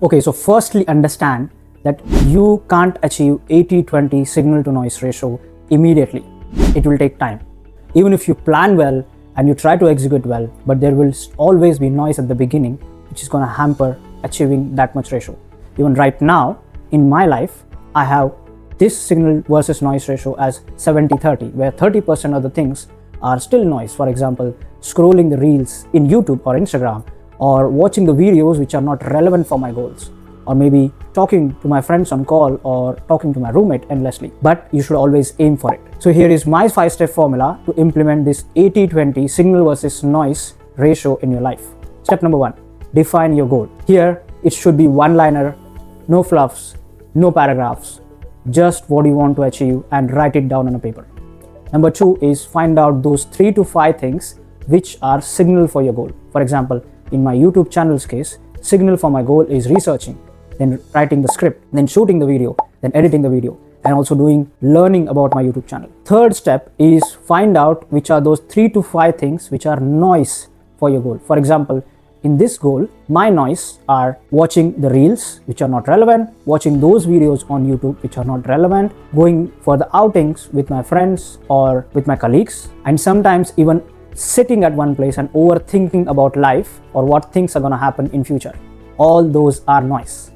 Okay, so firstly understand that you can't achieve 80-20 signal to noise ratio immediately. It will take time. Even if you plan well and you try to execute well, but there will always be noise at the beginning, which is going to hamper achieving that much ratio. Even right now in my life, I have this signal versus noise ratio as 70-30, where 30% of the things are still noise. For example, scrolling the reels in YouTube or Instagram, or watching the videos which are not relevant for my goals, or maybe talking to my friends on call or talking to my roommate endlessly. But you should always aim for it. So here is my 5-step formula to implement this 80-20 signal versus noise ratio in your life. Step number 1, define your goal. Here it should be one-liner, no fluffs, no paragraphs, just what you want to achieve and write it down on a paper. Number 2 is find out those 3 to 5 things which are signal for your goal. For example, in my YouTube channel's case, signal for my goal is researching, then writing the script, then shooting the video, then editing the video, and also learning about my YouTube channel. Third step is find out which are those 3 to 5 things which are noise for your goal. For example, in this goal, my noise are watching the reels which are not relevant, watching those videos on YouTube which are not relevant, going for the outings with my friends or with my colleagues, and sometimes even sitting at one place and overthinking about life or what things are going to happen in future. All those are noise.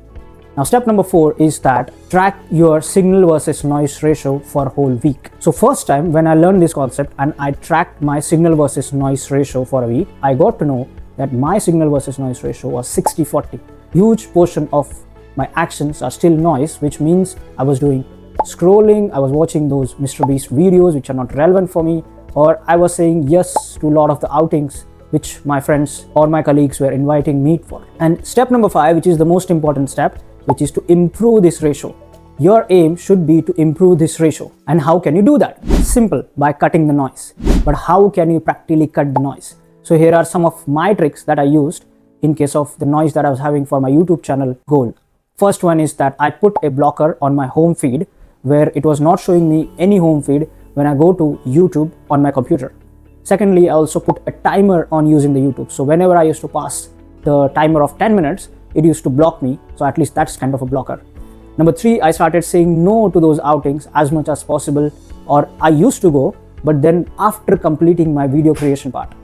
Now step number 4 is that track your signal versus noise ratio for a whole week. So first time when I learned this concept and I tracked my signal versus noise ratio for a week, I got to know that my signal versus noise ratio was 60-40. Huge portion of my actions are still noise, which means I was doing scrolling, I was watching those Mr. Beast videos which are not relevant for me, or I was saying yes to a lot of the outings which my friends or my colleagues were inviting me for. And step number 5, which is the most important step, which is to improve this ratio. Your aim should be to improve this ratio. And how can you do that? Simple, by cutting the noise. But how can you practically cut the noise? So here are some of my tricks that I used in case of the noise that I was having for my YouTube channel goal. First one is that I put a blocker on my home feed where it was not showing me any home feed when I go to YouTube on my computer. Secondly, I also put a timer on using the YouTube. So whenever I used to pass the timer of 10 minutes, it used to block me. So at least that's kind of a blocker. Number 3, I started saying no to those outings as much as possible, or I used to go, but then after completing my video creation part.